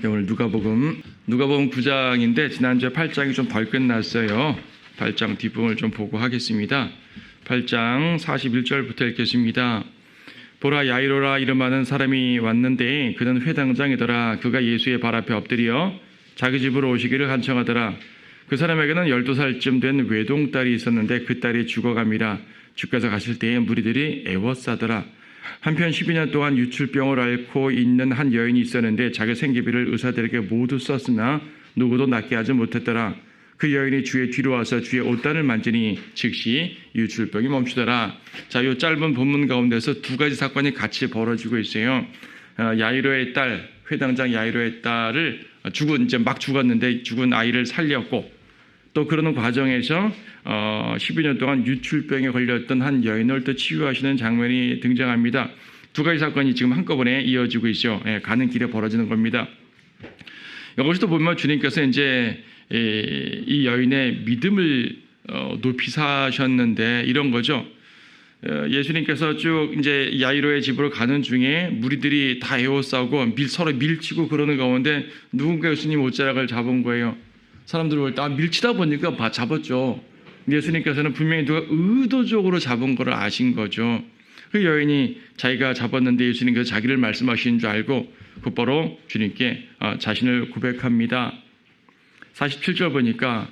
오늘 누가복음 9장인데 지난주에 8장이 좀 덜 끝났어요. 8장 뒷부분을 좀 보고 하겠습니다. 8장 41절부터 읽겠습니다. 보라, 야이로라 이름하는 사람이 왔는데 그는 회당장이더라. 그가 예수의 발 앞에 엎드려 자기 집으로 오시기를 간청하더라. 그 사람에게는 12살쯤 된 외동딸이 있었는데 그 딸이 죽어감이라. 주께서 가실 때에 무리들이 애워싸더라. 한편 12년 동안 유출병을 앓고 있는 한 여인이 있었는데 자기 생계비를 의사들에게 모두 썼으나 누구도 낫게 하지 못했더라. 그 여인이 주의 뒤로 와서 주의 옷단을 만지니 즉시 유출병이 멈추더라. 자, 이 짧은 본문 가운데서 두 가지 사건이 같이 벌어지고 있어요. 야이로의 딸, 회당장 야이로의 딸을 이제 막 죽었는데 죽은 아이를 살렸고, 또 그러는 과정에서 12년 동안 유출병에 걸렸던 한 여인을 또 치유하시는 장면이 등장합니다. 두 가지 사건이 지금 한꺼번에 이어지고 있죠. 가는 길에 벌어지는 겁니다. 여기서도 보면 주님께서 이제 이 여인의 믿음을 높이 사셨는데 이런 거죠. 예수님께서 쭉 이제 야이로의 집으로 가는 중에 무리들이 다 에워싸고 서로 밀치고 그러는 가운데 누군가 예수님 옷자락을 잡은 거예요. 사람들이 볼 때 밀치다 보니까 잡았죠. 예수님께서는 분명히 누가 의도적으로 잡은 거를 아신 거죠. 그 여인이 자기가 잡았는데 예수님께서 자기를 말씀하시는 줄 알고 곧바로 주님께 자신을 고백합니다. 47절 보니까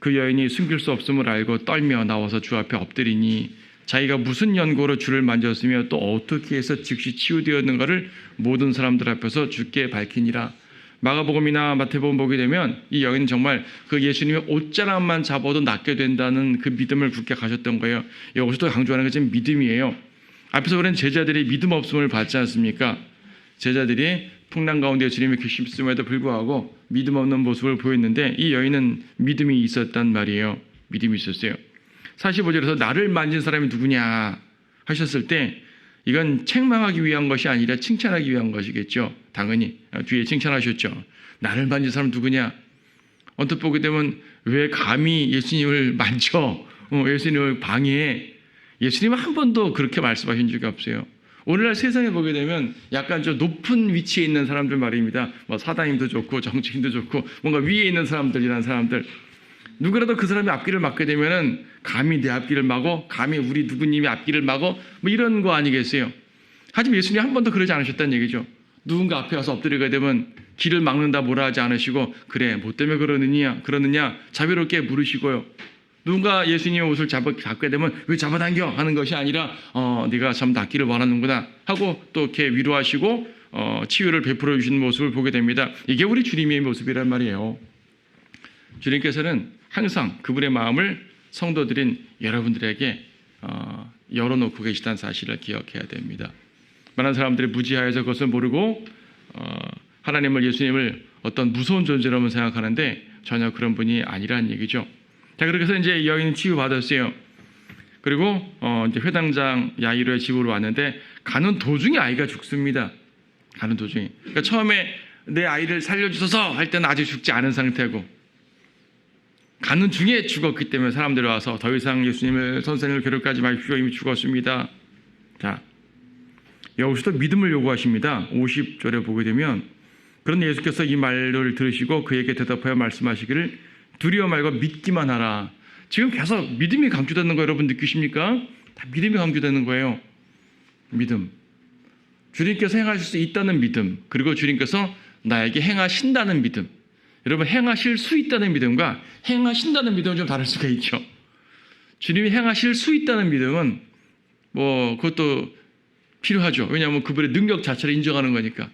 그 여인이 숨길 수 없음을 알고 떨며 나와서 주 앞에 엎드리니 자기가 무슨 연고로 주를 만졌으며 또 어떻게 해서 즉시 치유되었는가를 모든 사람들 앞에서 주께 밝히니라. 마가복음이나 마태복음 보게 되면 이 여인은 정말 그 예수님의 옷자락만 잡아도 낫게 된다는 그 믿음을 굳게 가졌던 거예요. 여기서도 강조하는 것은 믿음이에요. 앞에서 그런 제자들이 믿음 없음을 받지 않습니까? 제자들이 풍랑 가운데 예수님의 계심에도 불구하고 믿음 없는 모습을 보였는데 이 여인은 믿음이 있었단 말이에요. 믿음이 있었어요. 45절에서 나를 만진 사람이 누구냐 하셨을 때 이건 책망하기 위한 것이 아니라 칭찬하기 위한 것이겠죠. 당연히 뒤에 칭찬하셨죠. 나를 만진 사람 누구냐? 언뜻 보게 되면 왜 감히 예수님을 만져? 예수님을 방해해? 예수님은 한 번도 그렇게 말씀하신 적이 없어요. 오늘날 세상에 보게 되면 약간 좀 높은 위치에 있는 사람들 말입니다. 뭐 사단임도 좋고 정치인도 좋고 뭔가 위에 있는 사람들이란 사람들. 누구라도 그 사람이 앞길을 막게 되면은 감히 내 앞길을 막어, 감히 우리 누구님이 앞길을 막어, 뭐 이런 거 아니겠어요? 하지만 예수님이 한 번도 그러지 않으셨다는 얘기죠. 누군가 앞에 와서 엎드리게 되면 길을 막는다 뭐라 하지 않으시고 그래 뭐 때문에 그러느냐 자비롭게 물으시고요. 누군가 예수님의 옷을 잡게 되면 왜 잡아당겨 하는 것이 아니라 네가 참 낫기를 원하는구나 하고 또 이렇게 위로하시고 치유를 베풀어 주시는 모습을 보게 됩니다. 이게 우리 주님의 모습이란 말이에요. 주님께서는 항상 그분의 마음을 성도들인 여러분들에게 열어놓고 계시다는 사실을 기억해야 됩니다. 많은 사람들이 무지하여서 그것을 모르고 하나님을, 예수님을 어떤 무서운 존재로만 생각하는데 전혀 그런 분이 아니라는 얘기죠. 자, 그렇게 해서 이제 여인은 치유받았어요. 그리고 이제 회당장 야이로의 집으로 왔는데 가는 도중에 아이가 죽습니다. 가는 도중에. 그러니까 처음에 내 아이를 살려주소서 할 때는 아직 죽지 않은 상태고 가는 중에 죽었기 때문에 사람들이 와서 더 이상 예수님을 선생님을 괴롭히지 마십시오. 이미 죽었습니다. 자, 여기서도 믿음을 요구하십니다. 50절에 보게 되면 그런 예수께서 이 말을 들으시고 그에게 대답하여 말씀하시기를 두려워 말고 믿기만 하라. 지금 계속 믿음이 강조되는 거 여러분 느끼십니까? 다 믿음이 강조되는 거예요. 믿음. 주님께서 행하실 수 있다는 믿음, 그리고 주님께서 나에게 행하신다는 믿음. 여러분, 행하실 수 있다는 믿음과 행하신다는 믿음은 좀 다를 수가 있죠. 주님이 행하실 수 있다는 믿음은 그것도 필요하죠. 왜냐하면 그분의 능력 자체를 인정하는 거니까.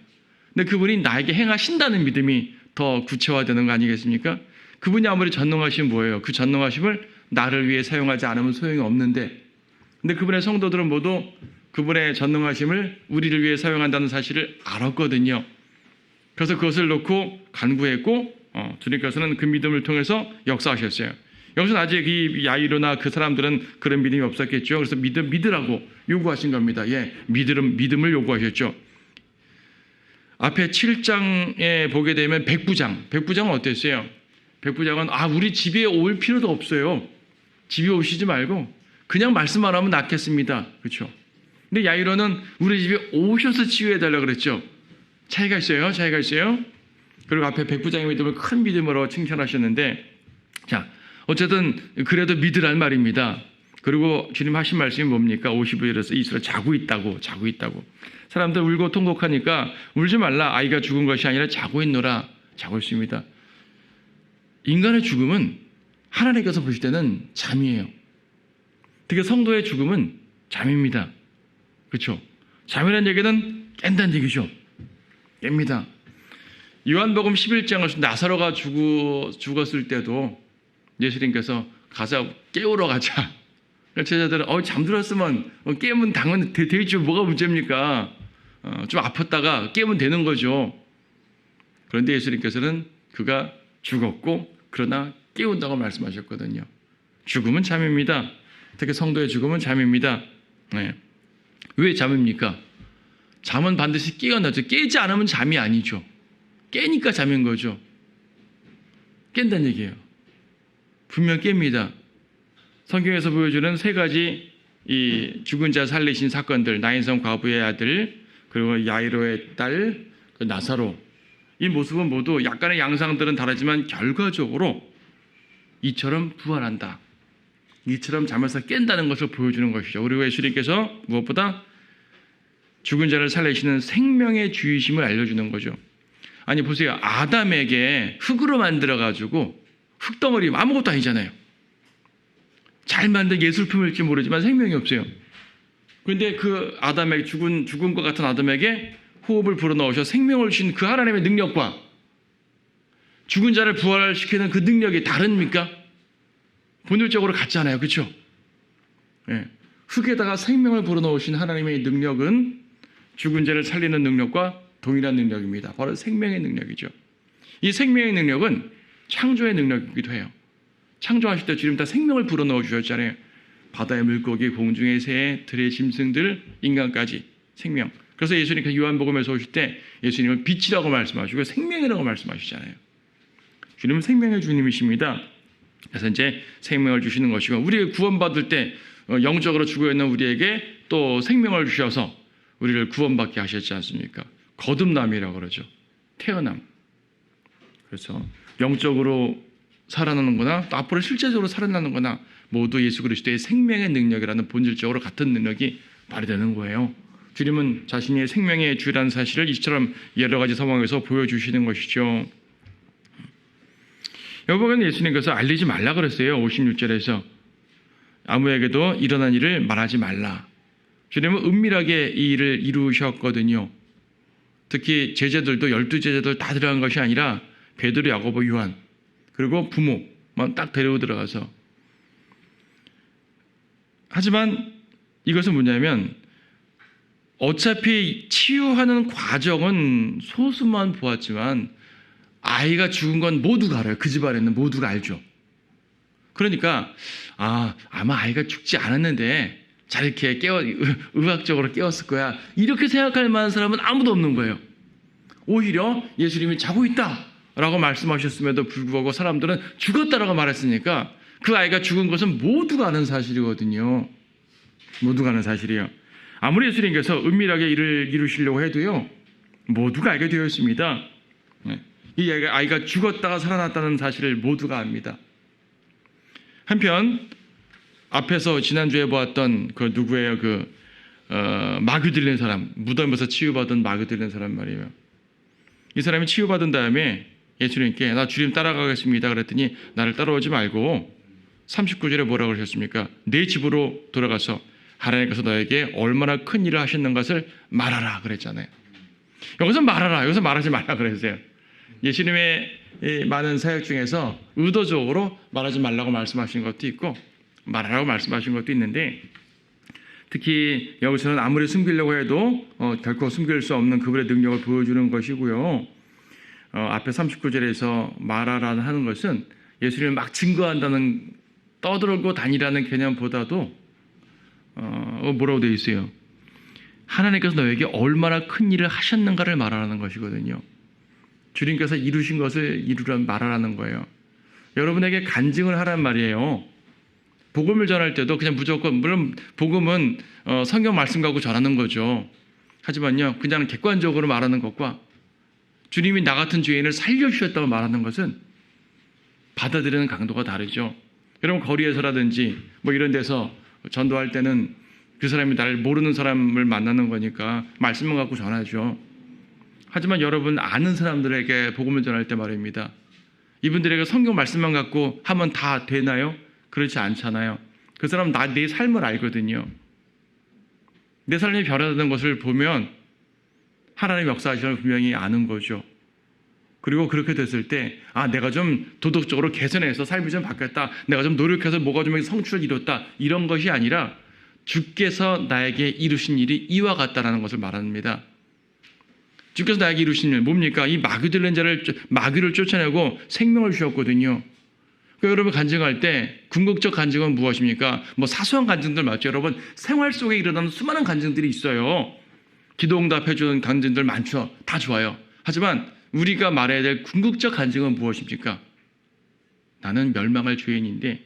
근데 그분이 나에게 행하신다는 믿음이 더 구체화되는 거 아니겠습니까? 그분이 아무리 전능하시면 뭐예요? 그 전능하심을 나를 위해 사용하지 않으면 소용이 없는데, 근데 그분의 성도들은 모두 그분의 전능하심을 우리를 위해 사용한다는 사실을 알았거든요. 그래서 그것을 놓고 간구했고 주님께서는 그 믿음을 통해서 역사하셨어요. 여기서 아직 이 야이로나 그 사람들은 그런 믿음이 없었겠죠. 그래서 믿으라고 요구하신 겁니다. 믿음을 요구하셨죠. 앞에 7장에 보게 되면 백부장은 어땠어요? 백부장은 우리 집에 올 필요도 없어요. 집에 오시지 말고 그냥 말씀만 하면 낫겠습니다. 그렇죠? 근데 야이로는 우리 집에 오셔서 치유해달라고 그랬죠. 차이가 있어요. 그리고 앞에 백부장의 믿음을 큰 믿음으로 칭찬하셨는데, 자, 어쨌든 그래도 믿으란 말입니다. 그리고 주님 하신 말씀이 뭡니까? 50일에서 이스라엘 자고 있다고. 사람들 울고 통곡하니까 울지 말라. 아이가 죽은 것이 아니라 자고 있노라. 자고 있습니다. 인간의 죽음은 하나님께서 보실 때는 잠이에요. 특히 성도의 죽음은 잠입니다. 그렇죠? 잠이라는 얘기는 깬다는 얘기죠. 깹니다. 요한복음 11장을 나사로가 죽었을 때도 예수님께서 가서 깨우러 가자. 제자들은 잠들었으면 깨면 당연히 되겠죠. 뭐가 문제입니까? 좀 아팠다가 깨면 되는 거죠. 그런데 예수님께서는 그가 죽었고 그러나 깨운다고 말씀하셨거든요. 죽음은 잠입니다. 특히 성도의 죽음은 잠입니다. 네. 왜 잠입니까? 잠은 반드시 깨어나죠. 깨지 않으면 잠이 아니죠. 깨니까 잠인 거죠. 깬다는 얘기예요. 분명 깹니다. 성경에서 보여주는 세 가지 이 죽은 자 살리신 사건들, 나인성 과부의 아들, 그리고 야이로의 딸, 나사로, 이 모습은 모두 약간의 양상들은 다르지만 결과적으로 이처럼 부활한다. 이처럼 잠에서 깬다는 것을 보여주는 것이죠. 그리고 예수님께서 무엇보다 죽은 자를 살리시는 생명의 주이심을 알려주는 거죠. 아니 보세요. 아담에게 흙으로 만들어가지고 흙덩어리 아무것도 아니잖아요. 잘 만든 예술품일지 모르지만 생명이 없어요. 그런데 그 아담에게 죽은 것 같은 아담에게 호흡을 불어넣으셔 생명을 주신 그 하나님의 능력과 죽은 자를 부활시키는 그 능력이 다릅니까? 본질적으로 같잖아요. 그렇죠? 네. 흙에다가 생명을 불어넣으신 하나님의 능력은 죽은 자를 살리는 능력과 동일한 능력입니다. 바로 생명의 능력이죠. 이 생명의 능력은 창조의 능력이기도 해요. 창조하실 때 주님 다 생명을 불어넣어 주셨잖아요. 바다의 물고기, 공중의 새, 들의 짐승들, 인간까지 생명. 그래서 예수님께서 요한복음에서 오실 때 예수님은 빛이라고 말씀하시고 생명이라고 말씀하시잖아요. 주님은 생명의 주님이십니다. 그래서 이제 생명을 주시는 것이고 우리가 구원받을 때 영적으로 죽어있는 우리에게 또 생명을 주셔서 우리를 구원받게 하셨지 않습니까? 거듭남이라고 그러죠. 태어남. 그래서 영적으로 살아나는 거나 또 앞으로 실제적으로 살아나는 거나 모두 예수 그리스도의 생명의 능력이라는 본질적으로 같은 능력이 발휘되는 거예요. 주님은 자신의 생명의 주라는 사실을 이처럼 여러 가지 상황에서 보여주시는 것이죠. 여보는 예수님께서 알리지 말라 그랬어요. 56절에서 아무에게도 일어난 일을 말하지 말라. 주님은 은밀하게 이 일을 이루셨거든요. 특히 제자들도 12제자들 다 들어간 것이 아니라 베드로, 야고보, 요한 그리고 부모만 딱 데리고 들어가서. 하지만 이것은 뭐냐면 어차피 치유하는 과정은 소수만 보았지만 아이가 죽은 건 모두가 알아요. 그 집안에는 모두가 알죠. 그러니까 아마 아이가 죽지 않았는데 잘 이렇게 의학적으로 깨웠을 거야. 이렇게 생각할 만한 사람은 아무도 없는 거예요. 오히려 예수님이 자고 있다라고 말씀하셨음에도 불구하고 사람들은 죽었다라고 말했으니까 그 아이가 죽은 것은 모두가 아는 사실이거든요. 모두가 아는 사실이에요. 아무리 예수님께서 은밀하게 일을 이루시려고 해도요. 모두가 알게 되어 있습니다. 이 아이가 죽었다가 살아났다는 사실을 모두가 압니다. 한편 앞에서 지난주에 보았던 그 누구예요? 마귀 들린 사람, 무덤에서 치유받은 마귀 들린 사람 말이에요. 이 사람이 치유받은 다음에 예수님께 나 주님 따라가겠습니다 그랬더니 나를 따라오지 말고 39절에 뭐라고 하셨습니까? 내 집으로 돌아가서 하나님께서 너에게 얼마나 큰 일을 하셨는 것을 말하라 그랬잖아요. 여기서 말하라, 여기서 말하지 말라 그랬어요. 예수님의 많은 사역 중에서 의도적으로 말하지 말라고 말씀하신 것도 있고 말하라고 말씀하신 것도 있는데 특히 여기서는 아무리 숨기려고 해도 결코 숨길 수 없는 그분의 능력을 보여주는 것이고요. 앞에 39절에서 말하라 하는 것은 예수님을 막 증거한다는 떠들고 다니라는 개념보다도 뭐라고 되어 있어요? 하나님께서 너에게 얼마나 큰 일을 하셨는가를 말하라는 것이거든요. 주님께서 이루신 것을 말하라는 거예요. 여러분에게 간증을 하란 말이에요. 복음을 전할 때도 그냥 무조건 물론 복음은 성경 말씀 갖고 전하는 거죠. 하지만요. 그냥 객관적으로 말하는 것과 주님이 나 같은 죄인을 살려주셨다고 말하는 것은 받아들이는 강도가 다르죠. 여러분 거리에서라든지 뭐 이런 데서 전도할 때는 그 사람이 나를 모르는 사람을 만나는 거니까 말씀만 갖고 전하죠. 하지만 여러분 아는 사람들에게 복음을 전할 때 말입니다. 이분들에게 성경 말씀만 갖고 하면 다 되나요? 그렇지 않잖아요. 그 사람은 내 삶을 알거든요. 내 삶이 변화되는 것을 보면 하나님 역사하시는 걸 분명히 아는 거죠. 그리고 그렇게 됐을 때 내가 좀 도덕적으로 개선해서 삶이 좀 바뀌었다. 내가 좀 노력해서 뭐가 좀 성취를 이뤘다. 이런 것이 아니라 주께서 나에게 이루신 일이 이와 같다라는 것을 말합니다. 주께서 나에게 이루신 일 뭡니까? 이 마귀들린 자를 마귀를 쫓아내고 생명을 주셨거든요. 그러니까 여러분 간증할 때 궁극적 간증은 무엇입니까? 뭐 사소한 간증들 맞죠? 여러분 생활 속에 일어나는 수많은 간증들이 있어요. 기도 응답해 주는 간증들 많죠. 다 좋아요. 하지만 우리가 말해야 될 궁극적 간증은 무엇입니까? 나는 멸망할 죄인인데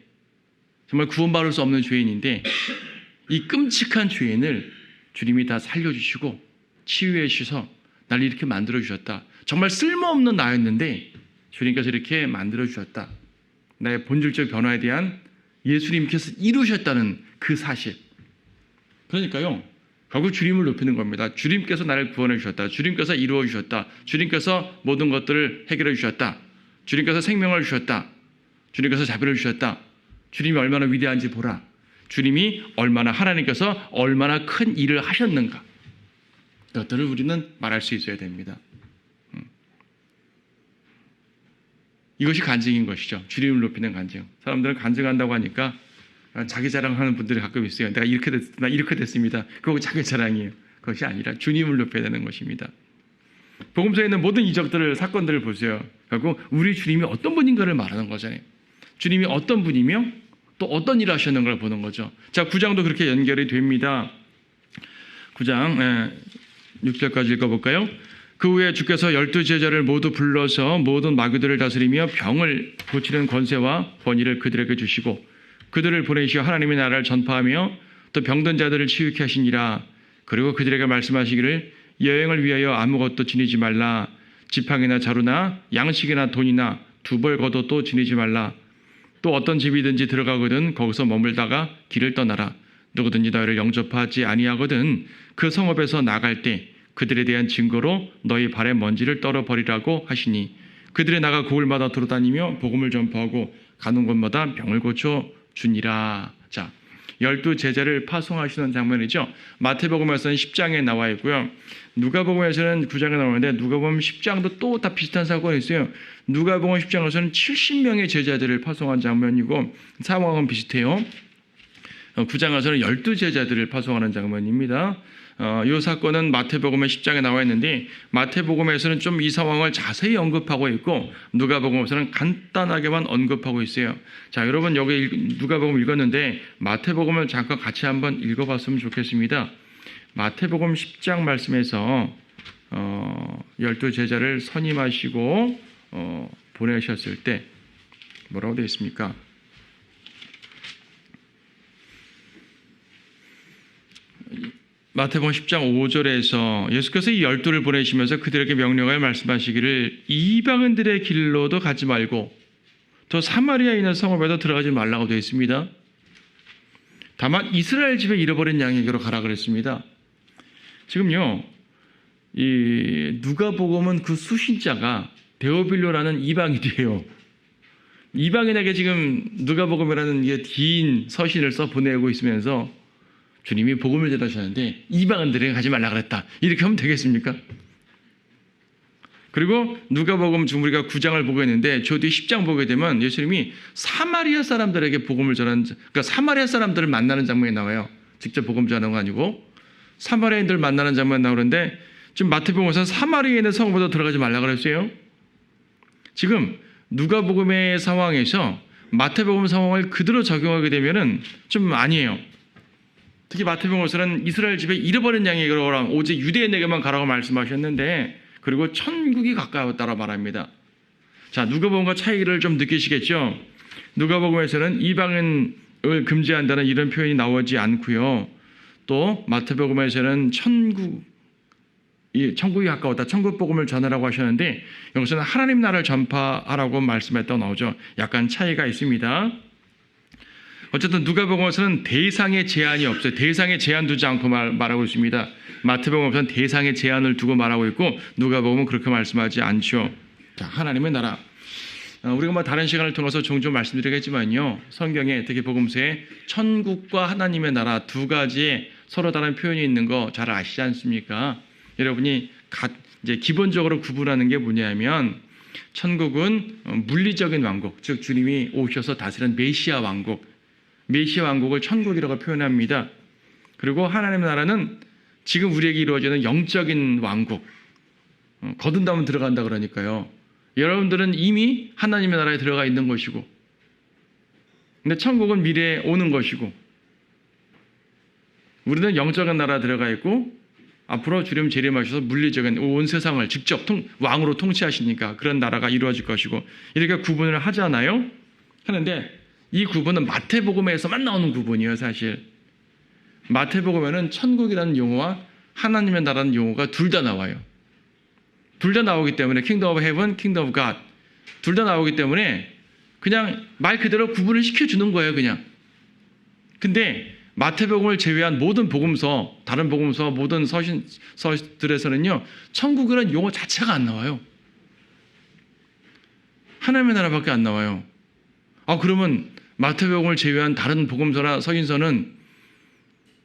정말 구원받을 수 없는 죄인인데 이 끔찍한 죄인을 주님이 다 살려주시고 치유해 주셔서 나를 이렇게 만들어주셨다. 정말 쓸모없는 나였는데 주님께서 이렇게 만들어주셨다. 나의 본질적 변화에 대한 예수님께서 이루셨다는 그 사실. 그러니까요. 결국 주님을 높이는 겁니다. 주님께서 나를 구원해 주셨다. 주님께서 이루어 주셨다. 주님께서 모든 것들을 해결해 주셨다. 주님께서 생명을 주셨다. 주님께서 자비를 주셨다. 주님이 얼마나 위대한지 보라. 주님이 얼마나 하나님께서 얼마나 큰 일을 하셨는가. 그것들을 우리는 말할 수 있어야 됩니다. 이것이 간증인 것이죠. 주님을 높이는 간증. 사람들은 간증한다고 하니까 자기 자랑하는 분들이 가끔 있어요. 내가 이렇게 됐습니다. 그거 자기 자랑이에요. 그것이 아니라 주님을 높여야 되는 것입니다. 복음서에 있는 모든 이적들을 사건들을 보세요. 결국 우리 주님이 어떤 분인가를 말하는 거잖아요. 주님이 어떤 분이며 또 어떤 일을 하셨는가를 보는 거죠. 자, 9장도 그렇게 연결이 됩니다. 9장 6절까지 읽어볼까요? 그 후에 주께서 12제자를 모두 불러서 모든 마귀들을 다스리며 병을 고치는 권세와 권위를 그들에게 주시고 그들을 보내시어 하나님의 나라를 전파하며 또 병든 자들을 치유케 하시니라. 그리고 그들에게 말씀하시기를 여행을 위하여 아무것도 지니지 말라. 지팡이나 자루나 양식이나 돈이나 두 벌 겉옷도 지니지 말라. 또 어떤 집이든지 들어가거든 거기서 머물다가 길을 떠나라. 누구든지 너희를 영접하지 아니하거든 그 성읍에서 나갈 때 그들에 대한 증거로 너희 발에 먼지를 떨어버리라고 하시니 그들이 나가 고을마다 돌아다니며 복음을 전파하고 가는 곳마다 병을 고쳐 주니라. 자, 12제자를 파송하시는 장면이죠. 마태복음에서는 10장에 나와 있고요. 누가복음에서는 9장에 나오는데 누가복음 10장도 또 다 비슷한 사건이 있어요. 누가복음 10장에서는 70명의 제자들을 파송한 장면이고 상황은 비슷해요. 9장에서는 12제자들을 파송하는 장면입니다. 이 사건은 마태복음의 10장에 나와 있는데 마태복음에서는 좀 이 상황을 자세히 언급하고 있고 누가복음에서는 간단하게만 언급하고 있어요. 자, 여러분 여기 누가복음 읽었는데 마태복음을 잠깐 같이 한번 읽어봤으면 좋겠습니다. 마태복음 10장 말씀에서 12제자를 선임하시고 보내셨을 때 뭐라고 되어 있습니까? 마태복음 10장 5절에서 예수께서 이 12를 보내시면서 그들에게 명령하여 말씀하시기를 이방인들의 길로도 가지 말고 또 사마리아에 있는 성읍에도 들어가지 말라고 되어 있습니다. 다만 이스라엘 집에 잃어버린 양에게로 가라 그랬습니다. 지금요, 이 누가복음은 그 수신자가 데오빌로라는 이방인이에요. 이방인에게 지금 누가복음이라는 긴 서신을 써 보내고 있으면서 주님이 복음을 전하셨는데 이방인들에게 가지 말라 그랬다. 이렇게 하면 되겠습니까? 그리고 누가복음 지금 우리가 9장을 보고 있는데 저 뒤에 10장 보게 되면 예수님이 사마리아 사람들에게 복음을 전하는, 그러니까 사마리아 사람들을 만나는 장면이 나와요. 직접 복음 전하는 거 아니고 사마리아인들 만나는 장면이 나오는데 지금 마태복음에서 사마리아에 있는 성읍으로 들어가지 말라 그랬어요. 지금 누가복음의 상황에서 마태복음 상황을 그대로 적용하게 되면은 좀 아니에요. 특히 마태복음에서는 이스라엘 집에 잃어버린 양에게로 오라, 오직 유대인에게만 가라고 말씀하셨는데 그리고 천국이 가까웠다고 말합니다. 자, 누가복음과 차이를 좀 느끼시겠죠? 누가복음에서는 이방인을 금지한다는 이런 표현이 나오지 않고요. 또 마태복음에서는 천국, 이 천국이 가까웠다. 천국 복음을 전하라고 하셨는데 여기서는 하나님 나라를 전파하라고 말씀했다고 나오죠. 약간 차이가 있습니다. 어쨌든 누가복음에서는 대상의 제한이 없어요. 대상에 제한 두지 않고 말하고 있습니다. 마태복음에서는 대상의 제한을 두고 말하고 있고 누가복음은 그렇게 말씀하지 않죠. 자, 하나님의 나라. 우리가 뭐 다른 시간을 통해서 종종 말씀드리겠지만요. 성경에 특히 복음서에 천국과 하나님의 나라 두 가지의 서로 다른 표현이 있는 거 잘 아시지 않습니까? 여러분이 이제 기본적으로 구분하는 게 뭐냐면 천국은 물리적인 왕국, 즉 주님이 오셔서 다스리는 메시아 왕국, 메시아 왕국을 천국이라고 표현합니다. 그리고 하나님의 나라는 지금 우리에게 이루어지는 영적인 왕국, 거둔다면 들어간다 그러니까요. 여러분들은 이미 하나님의 나라에 들어가 있는 것이고, 근데 천국은 미래에 오는 것이고, 우리는 영적인 나라에 들어가 있고 앞으로 주님 재림하셔서 물리적인 온 세상을 직접 왕으로 통치하시니까 그런 나라가 이루어질 것이고, 이렇게 구분을 하잖아요. 하는데 이 구분은 마태복음에서만 나오는 구분이에요. 사실 마태복음에는 천국이라는 용어와 하나님의 나라는 용어가 둘 다 나와요. 둘 다 나오기 때문에 킹덤 오브 헤븐, 킹덤 오브 갓 둘 다 나오기 때문에 그냥 말 그대로 구분을 시켜주는 거예요. 그냥. 근데 마태복음을 제외한 모든 복음서, 다른 복음서, 모든 서신들에서는요, 천국이라는 용어 자체가 안 나와요. 하나님의 나라밖에 안 나와요. 그러면 마태복음을 제외한 다른 복음서나 서신서는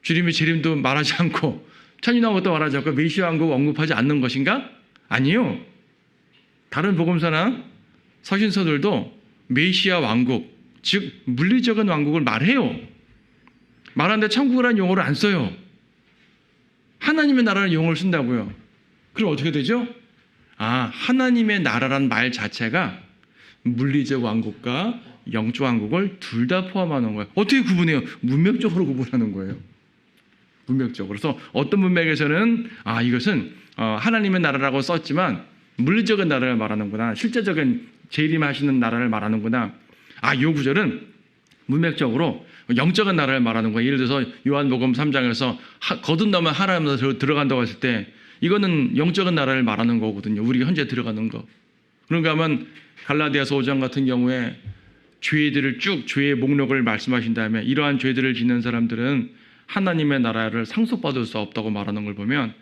주님의 재림도 말하지 않고 천인왕 것도 말하지 않고 메시아 왕국 언급하지 않는 것인가? 아니요. 다른 복음서나 서신서들도 메시아 왕국, 즉 물리적인 왕국을 말해요. 말하는데 천국이라는 용어를 안 써요. 하나님의 나라라는 용어를 쓴다고요. 그럼 어떻게 되죠? 하나님의 나라라는 말 자체가 물리적 왕국과 영적 왕국을 둘 다 포함하는 거예요. 어떻게 구분해요? 문맥적으로 구분하는 거예요. 문맥적으로. 그래서 어떤 문맥에서는 이것은 하나님의 나라라고 썼지만 물리적인 나라를 말하는구나. 실제적인 재림하시는 나라를 말하는구나. 이 구절은 문맥적으로 영적인 나라를 말하는 거예요. 예를 들어서 요한복음 3장에서 거듭나면 하나님 나라로 들어간다고 했을 때 이거는 영적인 나라를 말하는 거거든요. 우리가 현재 들어가는 거. 그런가 하면 갈라디아서 5장 같은 경우에 죄들을 쭉 죄의 목록을 말씀하신 다음에 이러한 죄들을 짓는 사람들은 하나님의 나라를 상속받을 수 없다고 말하는 걸 보면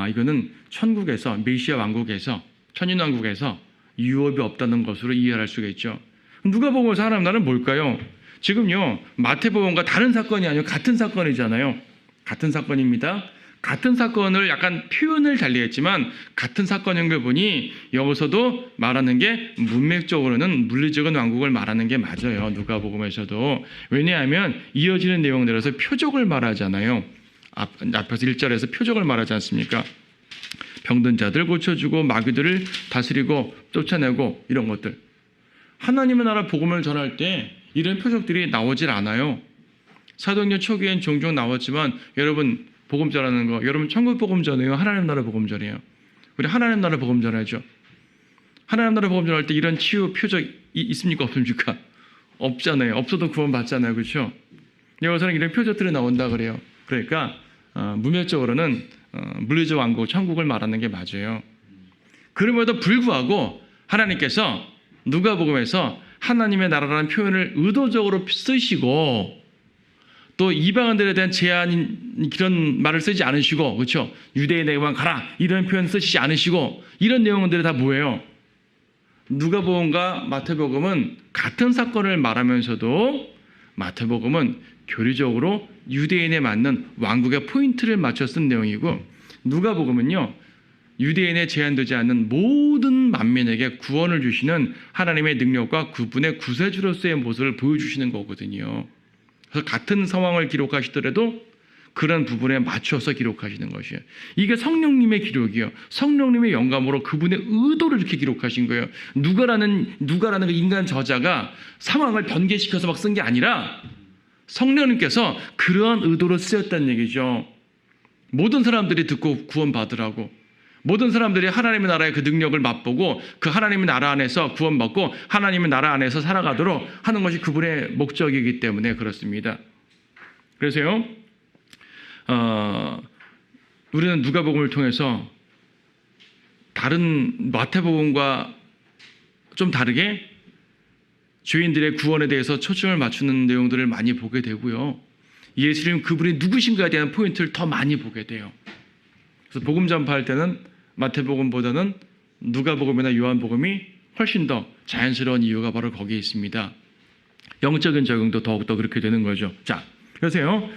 이거는 천국에서 메시아 왕국에서 천인왕국에서 유업이 없다는 것으로 이해할 수가 있죠. 누가복음에서 하나님 나라는 뭘까요? 지금요 마태복음과 다른 사건이 아니고 같은 사건이잖아요. 같은 사건입니다. 같은 사건을 약간 표현을 달리했지만 같은 사건인 걸 보니 여기서도 말하는 게 문맥적으로는 물리적인 왕국을 말하는 게 맞아요. 누가복음에서도. 왜냐하면 이어지는 내용들에서 표적을 말하잖아요. 앞에서 1절에서 표적을 말하지 않습니까? 병든 자들 고쳐주고 마귀들을 다스리고 쫓아내고 이런 것들. 하나님의 나라 복음을 전할 때 이런 표적들이 나오질 않아요. 사도행전 초기엔 종종 나왔지만 여러분 복음 전하는 거, 여러분 천국 복음 전해요? 하나님 나라 복음 전해요? 우리 하나님 나라 복음 전하죠. 하나님 나라 복음 전할 때 이런 치유 표적이 있습니까? 없습니까? 없잖아요. 없어도 구원 받잖아요. 그렇죠? 여기서는 이런 표적들이 나온다 그래요. 그러니까 문맥적으로는 물리적 왕국, 천국을 말하는 게 맞아요. 그럼에도 불구하고 하나님께서 누가복음에서 하나님의 나라라는 표현을 의도적으로 쓰시고 또 이방인들에 대한 제한인 그런 말을 쓰지 않으시고, 그렇죠? 유대인에게만 가라 이런 표현 쓰시지 않으시고, 이런 내용들이 다 뭐예요? 누가복음과 마태복음은 같은 사건을 말하면서도 마태복음은 교리적으로 유대인에 맞는 왕국의 포인트를 맞춰 쓴 내용이고, 누가복음은요 유대인에 제한되지 않는 모든 만민에게 구원을 주시는 하나님의 능력과 그분의 구세주로서의 모습을 보여주시는 거거든요. 그래서 같은 상황을 기록하시더라도 그런 부분에 맞춰서 기록하시는 것이에요. 이게 성령님의 기록이에요. 성령님의 영감으로 그분의 의도를 이렇게 기록하신 거예요. 누가라는 그 인간 저자가 상황을 변개시켜서 막 쓴 게 아니라 성령님께서 그러한 의도로 쓰였다는 얘기죠. 모든 사람들이 듣고 구원받으라고, 모든 사람들이 하나님의 나라의 그 능력을 맛보고 그 하나님의 나라 안에서 구원받고 하나님의 나라 안에서 살아가도록 하는 것이 그분의 목적이기 때문에 그렇습니다. 그래서요 우리는 누가복음을 통해서 다른 마태복음과 좀 다르게 죄인들의 구원에 대해서 초점을 맞추는 내용들을 많이 보게 되고요. 예수님 그분이 누구신가에 대한 포인트를 더 많이 보게 돼요. 그래서 복음 전파할 때는 마태복음보다는 누가복음이나 요한복음이 훨씬 더 자연스러운 이유가 바로 거기에 있습니다. 영적인 적용도 더욱더 그렇게 되는 거죠. 자, 그래서요.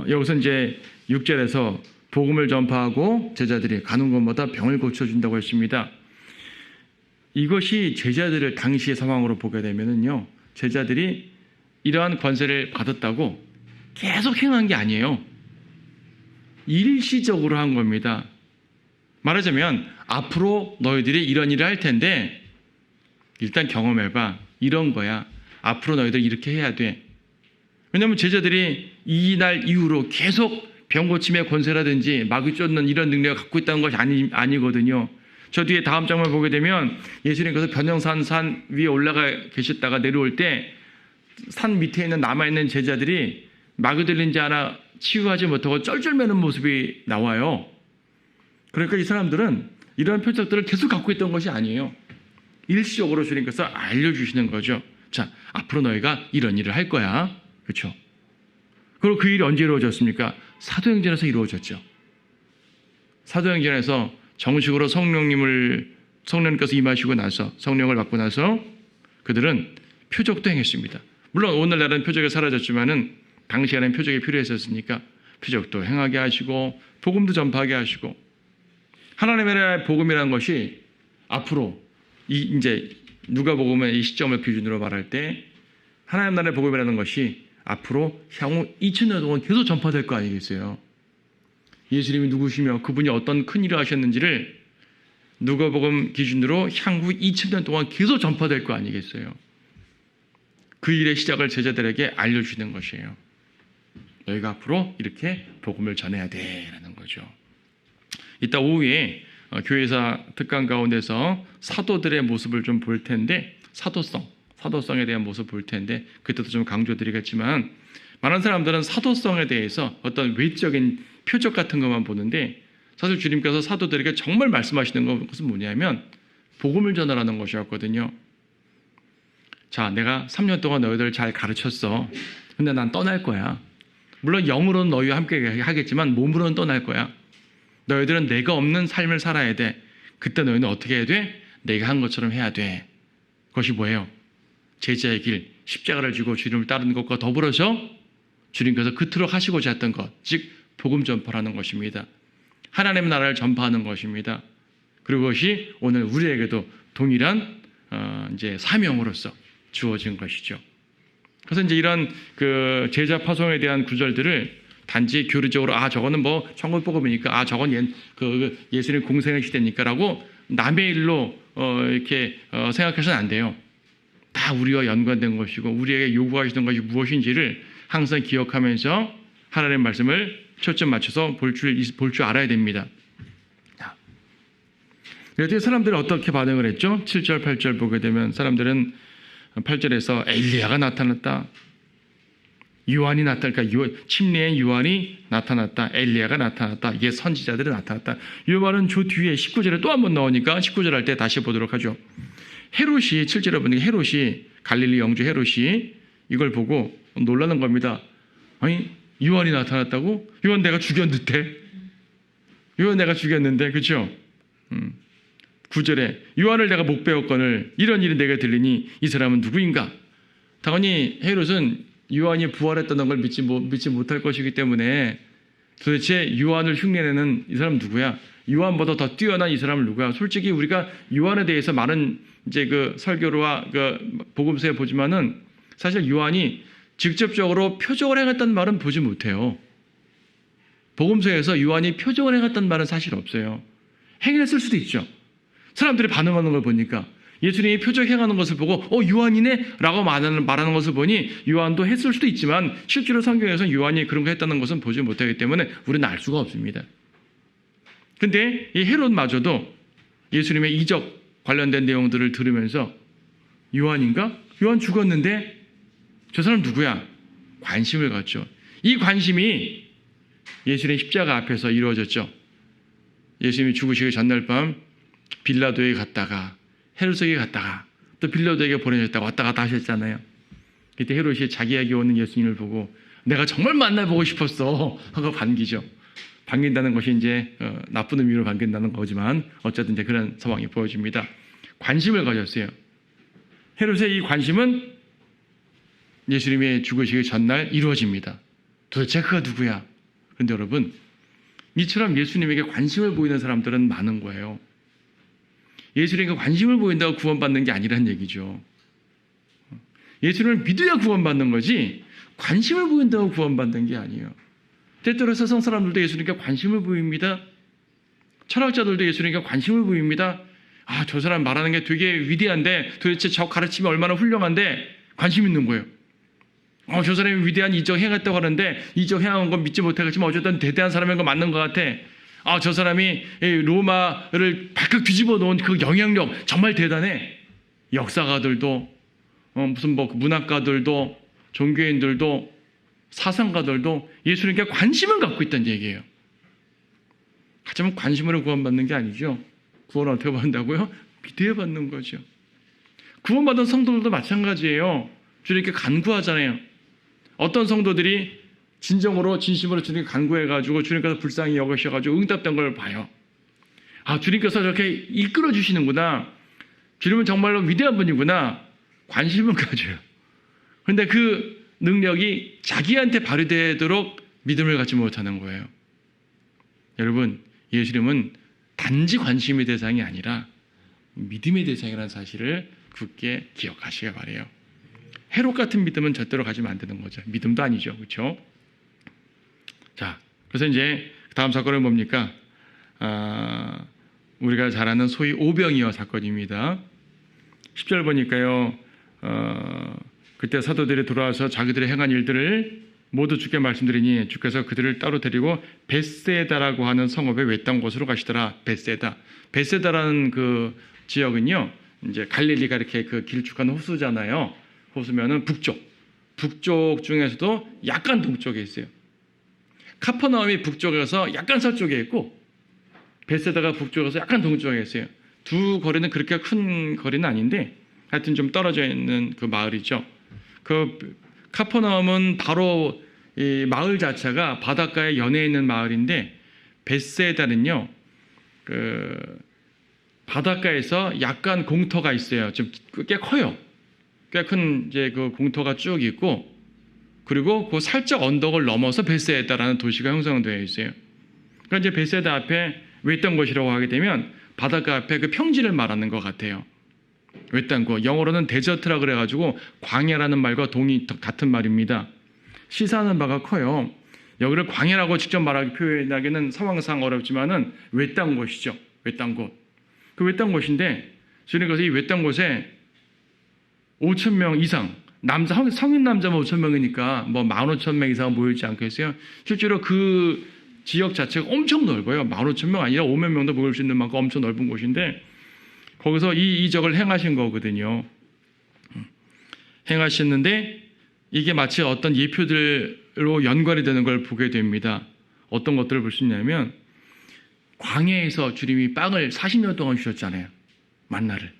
여기서 이제 6절에서 복음을 전파하고 제자들이 가는 곳마다 병을 고쳐준다고 했습니다. 이것이 제자들을 당시의 상황으로 보게 되면은요, 제자들이 이러한 권세를 받았다고 계속 행한 게 아니에요. 일시적으로 한 겁니다. 말하자면 앞으로 너희들이 이런 일을 할 텐데 일단 경험해봐. 이런 거야. 앞으로 너희들 이렇게 해야 돼. 왜냐하면 제자들이 이날 이후로 계속 병고침의 권세라든지 마귀 쫓는 이런 능력을 갖고 있다는 것이 아니거든요. 저 뒤에 다음 장면 보게 되면 예수님께서 변형산 산 위에 올라가 계셨다가 내려올 때 산 밑에 있는 남아있는 제자들이 마귀 들린 자 하나 치유하지 못하고 쩔쩔매는 모습이 나와요. 그러니까 이 사람들은 이런 표적들을 계속 갖고 있던 것이 아니에요. 일시적으로 주님께서 알려주시는 거죠. 자, 앞으로 너희가 이런 일을 할 거야. 그렇죠? 그리고 그 일이 언제 이루어졌습니까? 사도행전에서 이루어졌죠. 사도행전에서 정식으로 성령님께서 임하시고 나서 성령을 받고 나서 그들은 표적도 행했습니다. 물론 오늘날은 표적이 사라졌지만은 당시에는 표적이 필요했었으니까 표적도 행하게 하시고 복음도 전파하게 하시고 하나님의 나라의 복음이라는 것이 앞으로 이제 누가복음의 이 시점을 기준으로 말할 때 하나님 나라의 복음이라는 것이 앞으로 향후 2000년 동안 계속 전파될 거 아니겠어요? 예수님이 누구시며 그분이 어떤 큰 일을 하셨는지를 누가복음 기준으로 향후 2000년 동안 계속 전파될 거 아니겠어요? 그 일의 시작을 제자들에게 알려주시는 것이에요. 너희가 앞으로 이렇게 복음을 전해야 돼라는 거죠. 이따 오후에 교회사 특강 가운데서 사도들의 모습을 좀 볼 텐데 사도성에 대한 모습 볼 텐데 그때도 좀 강조드리겠지만 많은 사람들은 사도성에 대해서 어떤 외적인 표적 같은 것만 보는데 사실 주님께서 사도들에게 정말 말씀하시는 것은 뭐냐면 복음을 전하라는 것이었거든요. 자, 내가 3년 동안 너희들 잘 가르쳤어. 근데 난 떠날 거야. 물론 영으로는 너희와 함께 하겠지만 몸으로는 떠날 거야. 너희들은 내가 없는 삶을 살아야 돼. 그때 너희는 어떻게 해야 돼? 내가 한 것처럼 해야 돼. 그것이 뭐예요? 제자의 길, 십자가를 지고 주님을 따르는 것과 더불어서 주님께서 그토록 하시고자 했던 것, 즉 복음 전파라는 것입니다. 하나님의 나라를 전파하는 것입니다. 그리고 그것이 오늘 우리에게도 동일한 이제 사명으로서 주어진 것이죠. 그래서 이제 이런 그 제자 파송에 대한 구절들을 단지 교리적으로 저거는 뭐 천국 복음이니까 저건 예수님 공생의 시대니까라고 남의 일로 이렇게 생각해서는 안 돼요. 다 우리와 연관된 것이고 우리에게 요구하시는 것이 무엇인지를 항상 기억하면서 하나님의 말씀을 초점 맞춰서 볼 줄 알아야 됩니다. 그래서 사람들은 어떻게 반응을 했죠? 7절, 8절 보게 되면 사람들은 8절에서 엘리야가 나타났다. 요한이 나타났다. 침례인 요한이 나타났다. 엘리야가 나타났다. 이게 선지자들이 나타났다. 이 말은 저 뒤에 19절에 또 한 번 나오니까 19절 할 때 다시 보도록 하죠. 헤롯이 7절에 보니까 헤롯이 갈릴리 영주 헤롯이 이걸 보고 놀라는 겁니다. 아니 요한이 나타났다고? 요한 내가 죽였는데? 요한 내가 죽였는데 그렇죠? 9절에 요한을 내가 못 배웠거늘 이런 일이 내게 들리니 이 사람은 누구인가? 당연히 헤롯은 요한이 부활했다는 걸 믿지 못할 것이기 때문에 도대체 요한을 흉내내는 이 사람 누구야? 요한보다 더 뛰어난 이 사람은 누구야? 솔직히 우리가 요한에 대해서 많은 이제 그 설교와 그 복음서에 보지만은 사실 요한이 직접적으로 표적을 행했다는 말은 보지 못해요. 복음서에서 요한이 표적을 행했다는 말은 사실 없어요. 행했을 수도 있죠. 사람들이 반응하는 걸 보니까 예수님이 표적 행하는 것을 보고 요한이네? 라고 말하는 것을 보니 요한도 했을 수도 있지만 실제로 성경에서는 요한이 그런 거 했다는 것은 보지 못하기 때문에 우리는 알 수가 없습니다. 근데 이 헤롯마저도 예수님의 이적 관련된 내용들을 들으면서 요한인가? 요한 죽었는데 저 사람 누구야? 관심을 갖죠. 이 관심이 예수님 십자가 앞에서 이루어졌죠. 예수님이 죽으시기 전날 밤 빌라도에 갔다가 헤롯에게 갔다가 또 빌라도에게 보내졌다가 왔다 갔다 하셨잖아요. 그때 헤롯이 자기에게 오는 예수님을 보고 내가 정말 만나보고 싶었어 하고 반기죠. 반긴다는 것이 이제 나쁜 의미로 반긴다는 거지만 어쨌든 이제 그런 상황이 보여집니다. 관심을 가졌어요. 헤롯의 이 관심은 예수님의 죽으시기 전날 이루어집니다. 도대체 그가 누구야? 그런데 여러분, 이처럼 예수님에게 관심을 보이는 사람들은 많은 거예요. 예수님에게 관심을 보인다고 구원받는 게 아니란 얘기죠. 예수님을 믿어야 구원받는 거지 관심을 보인다고 구원받는 게 아니에요. 때때로 세상 사람들도 예수님께 관심을 보입니다. 철학자들도 예수님께 관심을 보입니다. 아, 저 사람 말하는 게 되게 위대한데 도대체 저 가르침이 얼마나 훌륭한데 관심 있는 거예요. 저 사람이 위대한 이적 행했다고 하는데 이적 행한 건 믿지 못하겠지만 어쨌든 대단한 사람인 거 맞는 것 같아. 저 사람이 로마를 발칵 뒤집어 놓은 그 영향력 정말 대단해. 역사가들도 무슨 뭐 문학가들도 종교인들도 사상가들도 예수님께 관심을 갖고 있다는 얘기예요. 하지만 관심으로 구원받는 게 아니죠. 구원을 어떻게 받는다고요? 믿어야 받는 거죠. 구원받은 성도들도 마찬가지예요. 주님께 간구하잖아요. 어떤 성도들이 진정으로 진심으로 주님께 간구해가지고 주님께서 불쌍히 여기셔가지고 응답된 걸 봐요. 주님께서 저렇게 이끌어 주시는구나. 주님은 정말로 위대한 분이구나. 관심을 가져요. 그런데 그 능력이 자기한테 발휘되도록 믿음을 갖지 못하는 거예요. 여러분, 예수님은 단지 관심의 대상이 아니라 믿음의 대상이라는 사실을 굳게 기억하시기 바라요. 헤롯 같은 믿음은 절대로 가지면 안 되는 거죠. 믿음도 아니죠. 그렇죠? 자, 그래서 이제 다음 사건은 뭡니까? 우리가 잘 아는 소위 오병이어 사건입니다. 10절 보니까요. 그때 사도들이 돌아와서 자기들이 행한 일들을 모두 주께 말씀드리니 주께서 그들을 따로 데리고 벳세다라고 하는 성읍의 외딴 곳으로 가시더라. 벳세다라는 그 지역은요, 이제 갈릴리가 이렇게 그 길쭉한 호수잖아요. 호수면은 북쪽 중에서도 약간 동쪽에 있어요. 카퍼나움이 북쪽에서 약간 서쪽에 있고 벳세다가 북쪽에서 약간 동쪽에 있어요. 두 거리는 그렇게 큰 거리는 아닌데 하여튼 좀 떨어져 있는 그 마을이죠. 그 카퍼나움은 바로 이 마을 자체가 바닷가에 연해 있는 마을인데 벳세다는요, 그 바닷가에서 약간 공터가 있어요. 좀 꽤 커요. 꽤 큰 이제 그 공터가 쭉 있고, 그리고 그 살짝 언덕을 넘어서 벳세다라는 도시가 형성되어 있어요. 그러니까 이제 벳세다 앞에 외딴 곳이라고 하게 되면 바닷가 앞에 그 평지를 말하는 것 같아요. 외딴 곳, 영어로는 데저트라 그래가지고 광야라는 말과 같은 말입니다. 시사하는 바가 커요. 여기를 광야라고 직접 말하기 표현하기는 상황상 어렵지만은 외딴 곳이죠. 외딴 곳. 그 외딴 곳인데 주님께서 이 외딴 곳에 5,000명 이상 성인 남자만 5,000명이니까 뭐 15,000명 이상 모이지 않겠어요? 실제로 그 지역 자체가 엄청 넓어요. 15,000명 아니라 5만 명도 모일 수 있는 만큼 엄청 넓은 곳인데 거기서 이 이적을 행하신 거거든요. 행하셨는데 이게 마치 어떤 예표들로 연관이 되는 걸 보게 됩니다. 어떤 것들을 볼 수 있냐면 광야에서 주님이 빵을 40년 동안 주셨잖아요. 만나를.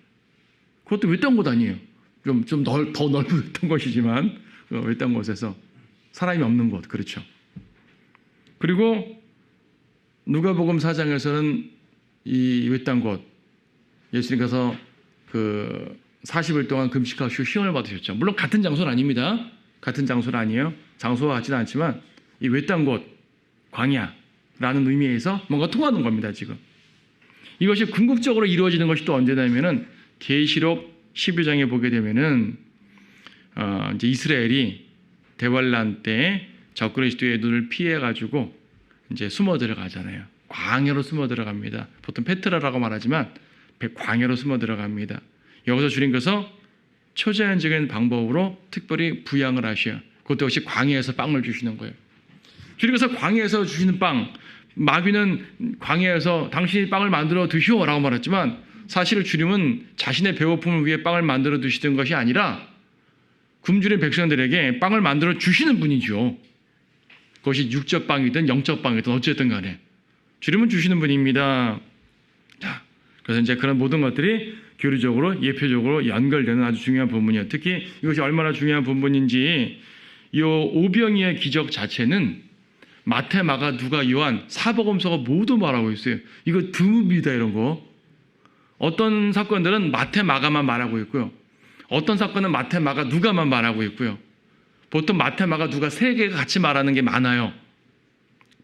그것도 외딴 곳 아니에요. 더 넓은 외딴 곳이지만 외딴 곳에서 사람이 없는 곳. 그렇죠. 그리고 누가복음 4장에서는 이 외딴 곳 예수님께서 그 40일 동안 금식하고 시험을 받으셨죠. 물론 같은 장소는 아닙니다. 같은 장소는 아니에요. 장소와 같지는 않지만 이 외딴 곳, 광야라는 의미에서 뭔가 통하는 겁니다. 지금 이것이 궁극적으로 이루어지는 것이 또 언제냐면은 계시록 12장에 보게 되면은 이제 이스라엘이 대환란 때 적그리스도의 눈을 피해 가지고 이제 숨어 들어가잖아요. 광야로 숨어 들어갑니다. 보통 페트라라고 말하지만 광야로 숨어 들어갑니다. 여기서 주님께서 초자연적인 방법으로 특별히 부양을 하셔요. 그것도 역시 광야에서 빵을 주시는 거예요. 주님께서 광야에서 주시는 빵, 마귀는 광야에서 당신이 빵을 만들어 드시오라고 말했지만 사실 주님은 자신의 배고픔을 위해 빵을 만들어 드시던 것이 아니라 굶주린 백성들에게 빵을 만들어 주시는 분이죠. 그것이 육적 빵이든 영적 빵이든 어쨌든 간에 주님은 주시는 분입니다. 자, 그래서 이제 그런 모든 것들이 교리적으로 예표적으로 연결되는 아주 중요한 본문이에요. 특히 이것이 얼마나 중요한 본문인지 이 오병이의 기적 자체는 마태, 마가, 누가, 요한, 사복음서가 모두 말하고 있어요. 이거 드뭅니다, 이런 거. 어떤 사건들은 마태, 마가만 말하고 있고요. 어떤 사건은 마태, 마가, 누가만 말하고 있고요. 보통 마태, 마가, 누가 세 개가 같이 말하는 게 많아요.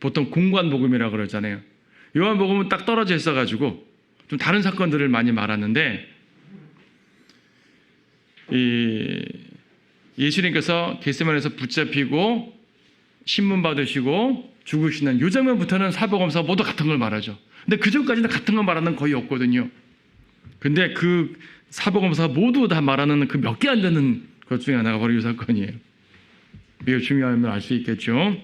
보통 공관복음이라고 그러잖아요. 요한복음은 딱 떨어져 있어가지고 좀 다른 사건들을 많이 말하는데 예수님께서 겟세마네에서 붙잡히고 신문 받으시고 죽으시는 이 장면부터는 사복음서가 모두 같은 걸 말하죠. 근데 그 전까지는 같은 걸 말하는 거의 없거든요. 근데 그 사복음서가 모두 다 말하는 그 몇 개 안 되는 것 중에 하나가 바로 이 사건이에요. 매우 중요함을 알 수 있겠죠.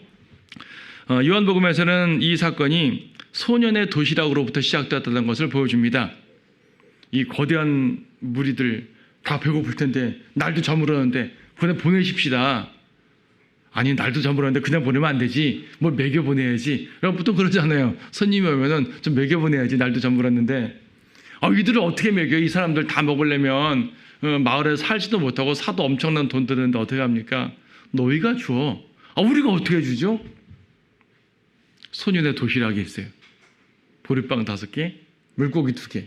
요한복음에서는 이 사건이 소년의 도시락으로부터 시작되었다는 것을 보여줍니다. 이 거대한 무리들 다 배고플 텐데 날도 저물었는데 그냥 보내십시다. 아니 날도 저물었는데 그냥 보내면 안 되지. 뭘 먹여 보내야지. 그럼 보통 그러잖아요. 손님이 오면은 좀 먹여 보내야지. 날도 저물었는데 이들을 어떻게 먹여? 이 사람들 다 먹으려면 마을에 살지도 못하고 사도 엄청난 돈 드는데 어떻게 합니까? 너희가 줘. 우리가 어떻게 주죠? 소년의 도시락이 있어요. 보리빵 5개, 물고기 2개.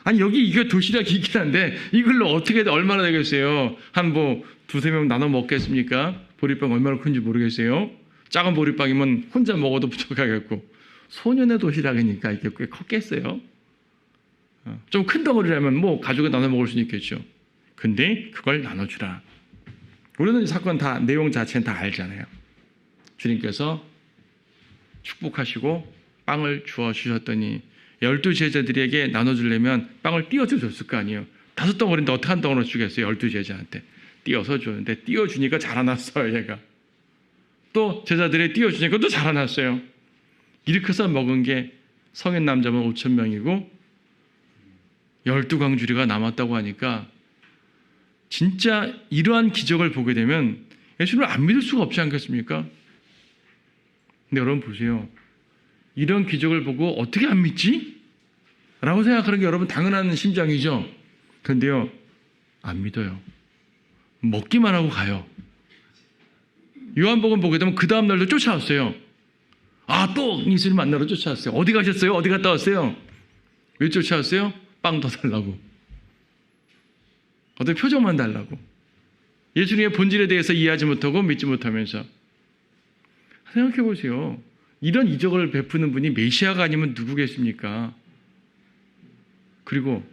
아니 여기 이게 도시락이 있긴 한데 이걸로 어떻게 얼마나 되겠어요? 한 뭐 2-3명 나눠 먹겠습니까? 보리빵 얼마나 큰지 모르겠어요. 작은 보리빵이면 혼자 먹어도 부족하겠고 소년의 도시락이니까 이게 꽤 컸겠어요. 좀 큰 덩어리라면 뭐 가족이 나눠 먹을 수는 있겠죠. 근데 그걸 나눠주라. 우리는 이 사건 다 내용 자체는 다 알잖아요. 주님께서 축복하시고 빵을 주어 주셨더니 12제자들에게 나눠주려면 빵을 띄어서 줬을 거 아니에요. 5덩어리인데 어떻게 한 덩어리 주겠어요? 12제자한테 띄어서 줬는데 띄어주니까 자라났어요. 얘가 또 제자들이 띄어주니까 또 자라났어요. 이렇게 해서 먹은 게 성인 남자만 5,000명이고 12광주리가 남았다고 하니까 진짜 이러한 기적을 보게 되면 예수님을 안 믿을 수가 없지 않겠습니까? 근데 여러분 보세요. 이런 기적을 보고 어떻게 안 믿지? 라고 생각하는 게 여러분 당연한 심정이죠. 그런데요, 안 믿어요. 먹기만 하고 가요. 요한복음 보게 되면 그 다음날도 쫓아왔어요. 또 예수님 만나러 쫓아왔어요. 어디 가셨어요? 어디 갔다 왔어요? 왜 쫓아왔어요? 빵 더 달라고. 어떤 표정만 달라고. 예수님의 본질에 대해서 이해하지 못하고 믿지 못하면서. 생각해 보세요. 이런 이적을 베푸는 분이 메시아가 아니면 누구겠습니까? 그리고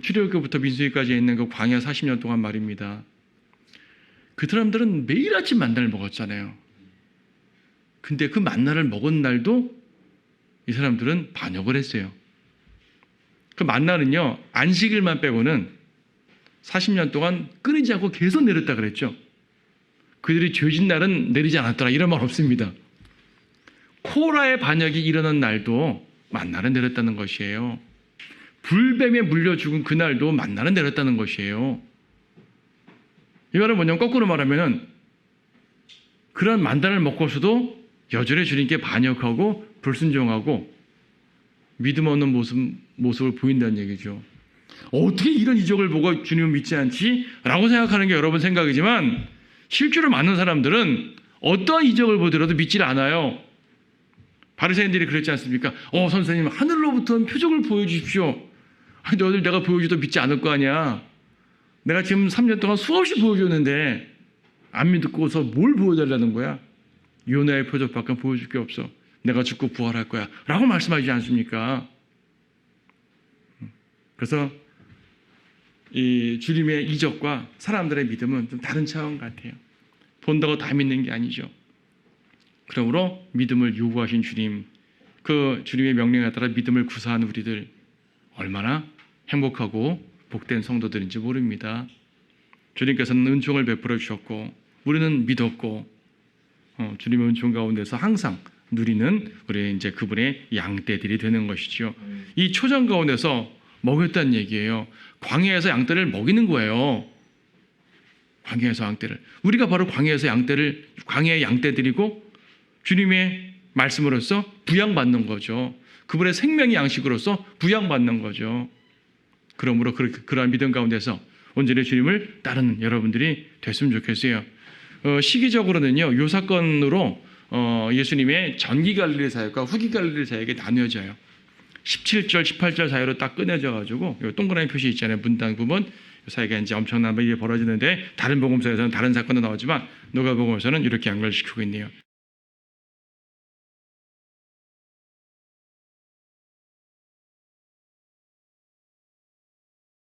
출애굽부터 민수기까지 있는 그 광야 40년 동안 말입니다. 그 사람들은 매일 아침 만나를 먹었잖아요. 근데 그 만나를 먹은 날도 이 사람들은 반역을 했어요. 그 만나는요, 안식일만 빼고는 40년 동안 끊이지 않고 계속 내렸다 그랬죠. 그들이 죄진 날은 내리지 않았더라. 이런 말 없습니다. 코라의 반역이 일어난 날도 만나를 내렸다는 것이에요. 불뱀에 물려 죽은 그날도 만나를 내렸다는 것이에요. 이거는 뭐냐면 거꾸로 말하면은 그런 만나를 먹고서도 여전히 주님께 반역하고 불순종하고 믿음 없는 모습을 보인다는 얘기죠. 어떻게 이런 이적을 보고 주님을 믿지 않지? 라고 생각하는 게 여러분 생각이지만 실제로 많은 사람들은 어떠한 이적을 보더라도 믿질 않아요. 바리새인들이 그랬지 않습니까? 선생님 하늘로부터 표적을 보여주십시오. 아니 너희들 내가 보여줘도 믿지 않을 거 아니야. 내가 지금 3년 동안 수없이 보여줬는데 안 믿고서 뭘 보여달라는 거야? 요나의 표적밖에 보여줄 게 없어. 내가 죽고 부활할 거야 라고 말씀하시지 않습니까? 그래서 이 주님의 이적과 사람들의 믿음은 좀 다른 차원 같아요. 본다고 다 믿는 게 아니죠. 그러므로 믿음을 요구하신 주님, 그 주님의 명령에 따라 믿음을 구사한 우리들 얼마나 행복하고 복된 성도들인지 모릅니다. 주님께서는 은총을 베풀어 주셨고 우리는 믿었고 주님의 은총 가운데서 항상 누리는 우리 이제 그분의 양떼들이 되는 것이죠. 이 초장 가운데서 먹였다는 얘기예요. 광야에서 양떼를 먹이는 거예요. 광야에서 양떼를. 우리가 바로 광야에서 양떼를, 광야의 양떼들이고 주님의 말씀으로서 부양받는 거죠. 그분의 생명의 양식으로서 부양받는 거죠. 그러므로 그러한 믿음 가운데서 온전히 주님을 따르는 여러분들이 됐으면 좋겠어요. 시기적으로는요, 이 사건으로 예수님의 전기 갈릴리 사역과 후기 갈릴리 사역이 나뉘어져요. 17절, 18절 사이로 딱 끊어져가지고 동그라미 표시 있잖아요. 문당 부분 사이가 이제 엄청난 일이 벌어지는데 다른 복음서에서는 다른 사건도 나오지만 누가복음서는 이렇게 연결시키고 있네요.